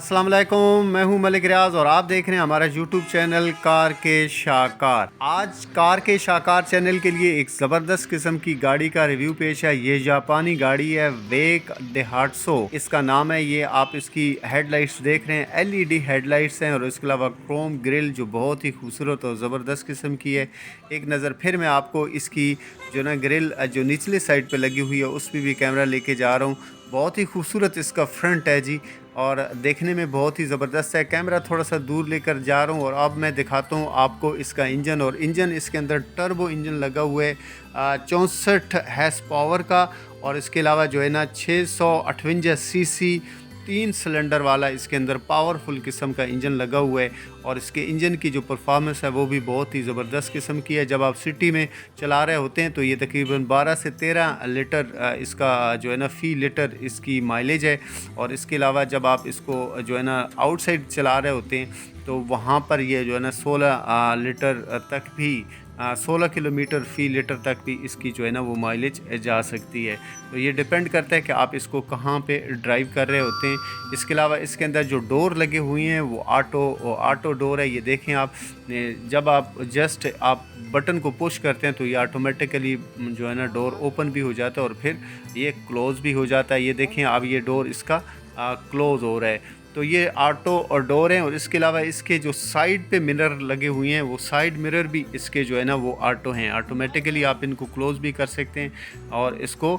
अस्सलाम वालेकुम, मैं हूं मलिक रियाज और आप देख रहे हैं हमारा यूट्यूब चैनल कार के शाहकार। आज कार के शाहकार चैनल के लिए एक ज़बरदस्त किस्म की गाड़ी का रिव्यू पेश है। ये जापानी गाड़ी है, वेक डेहाट्सो इसका नाम है। ये आप इसकी हेडलाइट्स देख रहे हैं, एलईडी हेडलाइट्स हैं और इसके अलावा क्रोम ग्रिल जो बहुत ही खूबसूरत और ज़बरदस्त किस्म की है। एक नज़र फिर मैं आपको इसकी जो ना ग्रिल जो निचले साइड पे लगी हुई है उस पर भी कैमरा लेके जा रहा हूँ। बहुत ही खूबसूरत इसका फ्रंट है जी, और देखने में बहुत ही ज़बरदस्त है। कैमरा थोड़ा सा दूर लेकर जा रहा हूँ और अब मैं दिखाता हूँ आपको इसका इंजन। और इंजन इसके अंदर टर्बो इंजन लगा हुआ है 64 हैस पावर का, और इसके अलावा जो है ना 658 सीसी 3 सिलेंडर वाला इसके अंदर पावरफुल किस्म का इंजन लगा हुआ है। और इसके इंजन की जो परफॉर्मेंस है वो भी बहुत ही ज़बरदस्त किस्म की है। जब आप सिटी में चला रहे होते हैं तो ये तकरीबन 12 से 13 लीटर इसका जो है ना फ़ी लीटर इसकी माइलेज है। और इसके अलावा जब आप इसको जो है ना आउटसाइड चला रहे होते हैं तो वहाँ पर ये जो है ना 16 लीटर तक भी 16 किलोमीटर फ़ी लीटर तक भी इसकी जो है ना वो माइलेज जा सकती है। तो ये डिपेंड करता है कि आप इसको कहाँ पे ड्राइव कर रहे होते हैं। इसके अलावा इसके अंदर जो डोर लगे हुए हैं वो ऑटो डोर है। ये देखें आप, जब आप जस्ट आप बटन को पुश करते हैं तो ये ऑटोमेटिकली जो है ना डोर ओपन भी हो जाता है और फिर ये क्लोज़ भी हो जाता है। ये देखें अब ये डोर इसका क्लोज़ हो रहा है। तो ये ऑटो और डोर हैं। और इसके अलावा इसके जो साइड पे मिरर लगे हुए हैं वो साइड मिरर भी इसके जो है ना वो ऑटो हैं। ऑटोमेटिकली आप इनको क्लोज़ भी कर सकते हैं और इसको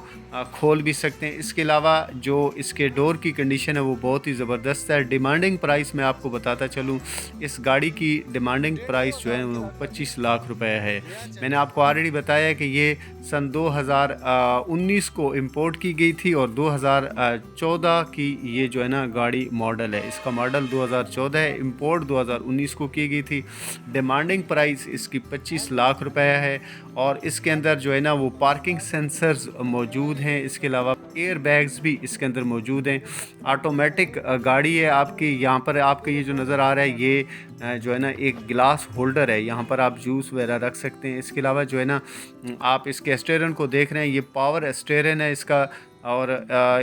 खोल भी सकते हैं। इसके अलावा जो इसके डोर की कंडीशन है वो बहुत ही ज़बरदस्त है। डिमांडिंग प्राइस मैं आपको बताता चलूँ, इस गाड़ी की डिमांडिंग प्राइस जो है वो 25 लाख रुपए है। मैंने आपको ऑलरेडी बताया है कि ये सन 2019 को इम्पोर्ट की गई थी और 2014 की ये जो है ना गाड़ी मॉडल है। इसका मॉडल 2014 है, इंपोर्ट 2019 को की गई थी। डिमांडिंग प्राइस इसकी 25 लाख रुपए है। और इसके अंदर जो है ना वो पार्किंग सेंसर्स मौजूद हैं। इसके अलावा एयर बैग्स भी इसके अंदर मौजूद हैं। ऑटोमेटिक गाड़ी है आपकी। यहाँ पर आपका ये जो नज़र आ रहा है ये जो है ना एक गिलास होल्डर है, यहाँ पर आप जूस वगैरह रख सकते हैं। इसके अलावा जो है ना आप इसके स्टीयरिंग को देख रहे हैं, ये पावर स्टीयरिंग है इसका। और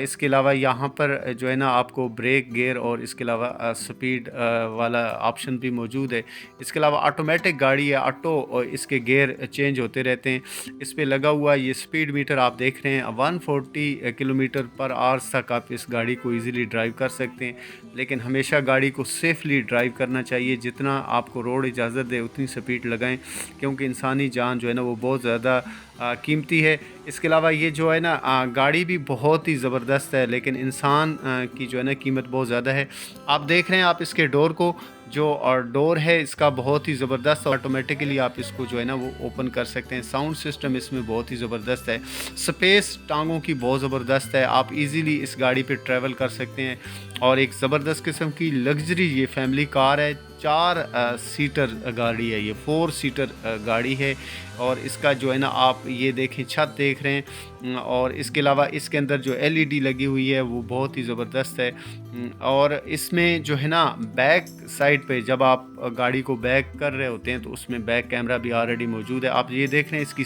इसके अलावा यहाँ पर जो है ना आपको ब्रेक गियर और इसके अलावा स्पीड वाला ऑप्शन भी मौजूद है। इसके अलावा ऑटोमेटिक गाड़ी है, ऑटो और इसके गियर चेंज होते रहते हैं। इस पे लगा हुआ ये स्पीड मीटर आप देख रहे हैं, 140 किलोमीटर पर आवर्स तक आप इस गाड़ी को इजीली ड्राइव कर सकते हैं। लेकिन हमेशा गाड़ी को सेफली ड्राइव करना चाहिए। जितना आपको रोड इजाज़त दे उतनी स्पीड लगाएं, क्योंकि इंसानी जान जो है ना वो बहुत ज़्यादा कीमती है। इसके अलावा ये जो है ना गाड़ी भी बहुत ही ज़बरदस्त है, लेकिन इंसान की जो है ना कीमत बहुत ज़्यादा है। आप देख रहे हैं आप इसके डोर को, जो और डोर है इसका बहुत ही ज़बरदस्त, ऑटोमेटिकली आप इसको जो है ना वो ओपन कर सकते हैं। साउंड सिस्टम इसमें बहुत ही ज़बरदस्त है। स्पेस टांगों की बहुत ज़बरदस्त है, आप इजीली इस गाड़ी पे ट्रैवल कर सकते हैं। और एक ज़बरदस्त किस्म की लग्जरी ये फैमिली कार है। 4 सीटर गाड़ी है, ये 4 सीटर गाड़ी है। और इसका जो है ना आप ये देखें, छत देख रहे हैं। और इसके अलावा इसके अंदर जो एलईडी लगी हुई है वो बहुत ही ज़बरदस्त है। और इसमें जो है ना बैक साइड पे जब आप गाड़ी को बैक कर रहे होते हैं तो उसमें बैक कैमरा भी ऑलरेडी मौजूद है। आप ये देख रहे हैं इसकी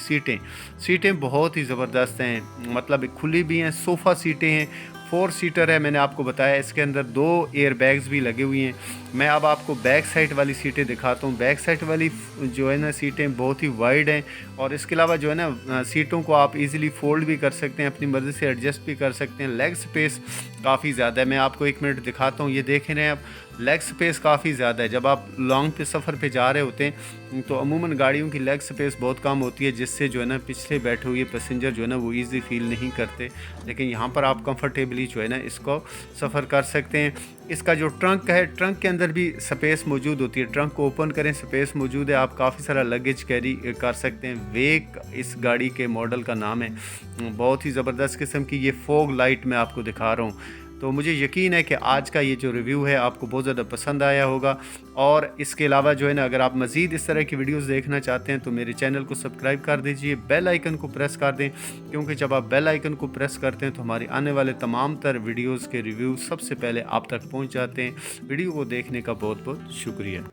सीटें बहुत ही ज़बरदस्त हैं, मतलब खुली भी हैं, सोफ़ा सीटें हैं, 4 सीटर है। मैंने आपको बताया इसके अंदर 2 एयर बैग्स भी लगे हुए हैं। मैं अब आपको बैक साइड वाली सीटें दिखाता हूँ। बैक साइड वाली जो है ना सीटें बहुत ही वाइड हैं। और इसके अलावा जो है ना सीटों को आप इजीली फोल्ड भी कर सकते हैं, अपनी मर्ज़ी से एडजस्ट भी कर सकते हैं। लेग स्पेस काफ़ी ज़्यादा है। मैं आपको 1 मिनट दिखाता हूँ। ये देख रहे हैं आप, लेग स्पेस काफ़ी ज़्यादा है। जब आप लॉन्ग पे सफ़र पे जा रहे होते हैं तो अमूमन गाड़ियों की लेग स्पेस बहुत कम होती है, जिससे जो है ना पिछले बैठे हुए पैसेंजर जो है ना वो ईज़ी फील नहीं करते। लेकिन यहाँ पर आप कंफर्टेबली जो है ना इसको सफ़र कर सकते हैं। इसका जो ट्रंक है, ट्रंक के अंदर भी स्पेस मौजूद होती है। ट्रंक को ओपन करें, स्पेस मौजूद है, आप काफ़ी सारा लगेज कैरी कर सकते हैं। वेक इस गाड़ी के मॉडल का नाम है। बहुत ही ज़बरदस्त किस्म की ये फॉग लाइट मैं आपको दिखा रहा हूँ। तो मुझे यकीन है कि आज का ये जो रिव्यू है आपको बहुत ज़्यादा पसंद आया होगा। और इसके अलावा जो है ना अगर आप मज़ीद इस तरह की वीडियोस देखना चाहते हैं तो मेरे चैनल को सब्सक्राइब कर दीजिए, बेल आइकन को प्रेस कर दें, क्योंकि जब आप बेल आइकन को प्रेस करते हैं तो हमारे आने वाले तमाम तर वीडियोज़ के रिव्यू सबसे पहले आप तक पहुँच जाते हैं। वीडियो को देखने का बहुत बहुत शुक्रिया।